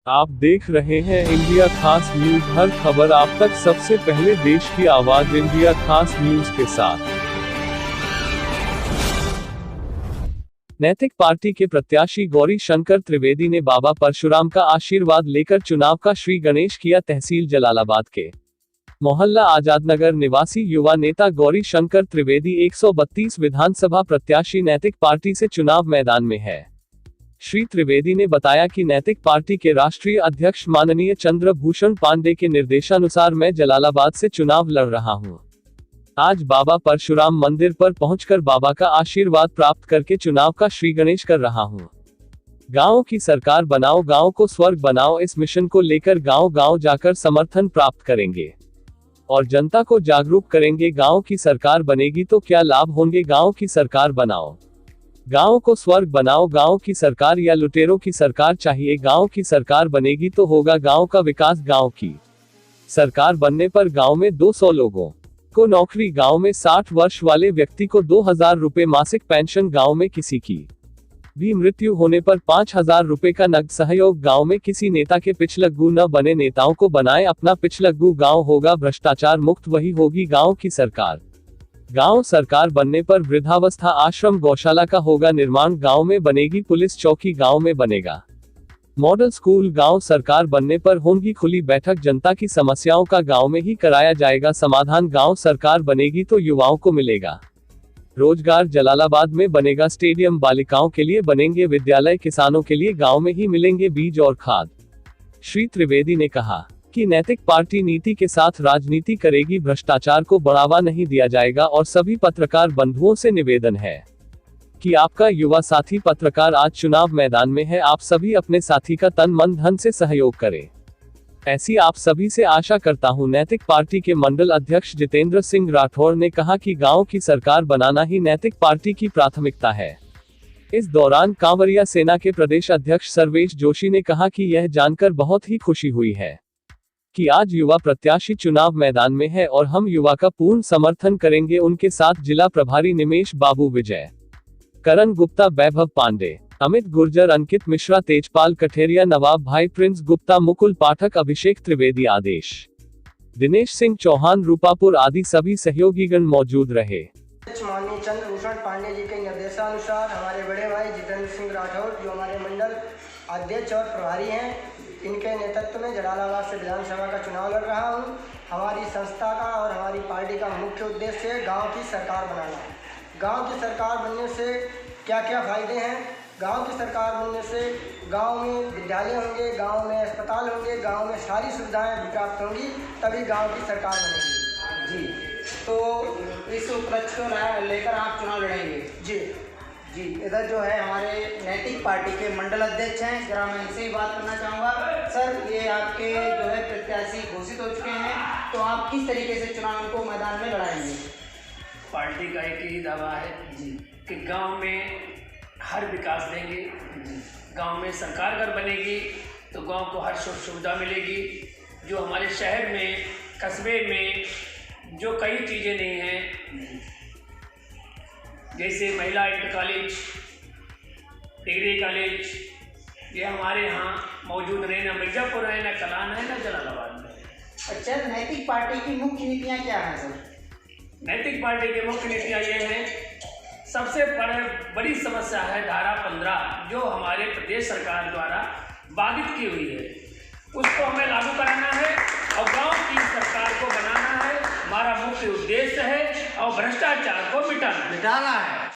आप देख रहे हैं इंडिया खास न्यूज। हर खबर आप तक सबसे पहले देश की आवाज इंडिया खास न्यूज के साथ। नैतिक पार्टी के प्रत्याशी गौरी शंकर त्रिवेदी ने बाबा परशुराम का आशीर्वाद लेकर चुनाव का श्री गणेश किया। तहसील जलालाबाद के मोहल्ला आजादनगर निवासी युवा नेता गौरी शंकर त्रिवेदी 132 विधानसभा प्रत्याशी नैतिक पार्टी से चुनाव मैदान में है। श्री त्रिवेदी ने बताया कि नैतिक पार्टी के राष्ट्रीय अध्यक्ष माननीय चंद्रभूषण पांडे के निर्देशानुसार मैं जलालाबाद से चुनाव लड़ रहा हूं। आज बाबा परशुराम मंदिर पर पहुंचकर बाबा का आशीर्वाद प्राप्त करके चुनाव का श्री गणेश कर रहा हूं। गांव की सरकार बनाओ, गांव को स्वर्ग बनाओ, इस मिशन को लेकर गांव-गांव जाकर समर्थन प्राप्त करेंगे और जनता को जागरूक करेंगे। गांव की सरकार बनेगी तो क्या लाभ होंगे। गांव की सरकार बनाओ, गांव को स्वर्ग बनाओ। गांव की सरकार या लुटेरों की सरकार चाहिए। गांव की सरकार बनेगी तो होगा गांव का विकास। गांव की सरकार बनने पर गांव में 200 लोगों को नौकरी, गांव में 60 वर्ष वाले व्यक्ति को 2000 रुपए मासिक पेंशन, गांव में किसी की भी मृत्यु होने पर 5000 रुपए का नकद सहयोग। गांव में किसी नेता के पिछलग्गू न बने, नेताओं को बनाए अपना पिछलग्गू। गांव होगा भ्रष्टाचार मुक्त, वही होगी गांव की सरकार। गांव सरकार बनने पर वृद्धावस्था आश्रम, गौशाला का होगा निर्माण। गांव में बनेगी पुलिस चौकी, गांव में बनेगा मॉडल स्कूल। गांव सरकार बनने पर होंगी खुली बैठक, जनता की समस्याओं का गांव में ही कराया जाएगा समाधान। गांव सरकार बनेगी तो युवाओं को मिलेगा रोजगार। जलालाबाद में बनेगा स्टेडियम, बालिकाओं के लिए बनेंगे विद्यालय, किसानों के लिए गांव में ही मिलेंगे बीज और खाद। श्री त्रिवेदी ने कहा कि नैतिक पार्टी नीति के साथ राजनीति करेगी, भ्रष्टाचार को बढ़ावा नहीं दिया जाएगा। और सभी पत्रकार बंधुओं से निवेदन है कि आपका युवा साथी पत्रकार आज चुनाव मैदान में है, आप सभी अपने साथी का तन मन धन से सहयोग करें, ऐसी आप सभी से आशा करता हूं। नैतिक पार्टी के मंडल अध्यक्ष जितेंद्र सिंह राठौड़ ने कहा कि गांव की सरकार बनाना ही नैतिक पार्टी की प्राथमिकता है। इस दौरान कांवरिया सेना के प्रदेश अध्यक्ष सर्वेश जोशी ने कहा कि यह जानकर बहुत ही खुशी हुई है कि आज युवा प्रत्याशी चुनाव मैदान में है और हम युवा का पूर्ण समर्थन करेंगे। उनके साथ जिला प्रभारी निमेश बाबू, विजय करण गुप्ता, वैभव पांडे, अमित गुर्जर, अंकित मिश्रा, तेजपाल कठेरिया, नवाब भाई, प्रिंस गुप्ता, मुकुल पाठक, अभिषेक त्रिवेदी, आदेश, दिनेश सिंह चौहान, रूपापुर आदि सभी सहयोगीगण मौजूद रहे। माननीय चंद्रभूषण पांडे जी के निर्देशानुसार हमारे बड़े भाई जितेंद्र सिंह राठौड़, जो हमारे मंडल अध्यक्ष और प्रभारी हैं, इनके नेतृत्व में जलालाबाद से विधानसभा का चुनाव लड़ रहा हूं। हमारी संस्था का और हमारी पार्टी का मुख्य उद्देश्य है गांव की सरकार बनाना। गांव की सरकार बनने से क्या क्या फायदे हैं। गांव की सरकार बनने से गांव में विद्यालय होंगे, गांव में अस्पताल होंगे, गांव में सारी सुविधाएं भी प्राप्त होंगी, तभी गांव की सरकार बनेगी। जी, तो इस उपलक्ष्य को लेकर आप चुनाव लड़ेंगे। जी, इधर जो है हमारे नैतिक पार्टी के मंडल अध्यक्ष हैं, जरा मैं इनसे ही बात करना चाहूँगा। सर, ये आपके जो है प्रत्याशी घोषित हो चुके हैं, तो आप किस तरीके से चुनाव को मैदान में लड़ाएंगे। पार्टी का एक ही दावा है जी कि गांव में हर विकास देंगे। गांव में सरकार अगर बनेगी तो गांव को हर सुख सुविधा मिलेगी। जो हमारे शहर में, कस्बे में जो कई चीज़ें नहीं हैं, जैसे महिला इंटर कॉलेज, डिग्री कॉलेज, ये हमारे यहाँ मौजूद रहे। ना मिर्जापुर है, ना कलान है, ना जलालाबाद में। अच्छा, नैतिक पार्टी की मुख्य नीतियाँ क्या हैं सर। नैतिक पार्टी की मुख्य नीतियाँ ये हैं, सबसे बड़ी समस्या है धारा 15, जो हमारे प्रदेश सरकार द्वारा बाधित की हुई है, उसको हमें लागू कराना है और गांव की सरकार को बनाना है। हमारा मुख्य उद्देश्य है और भ्रष्टाचार को मिटाना है।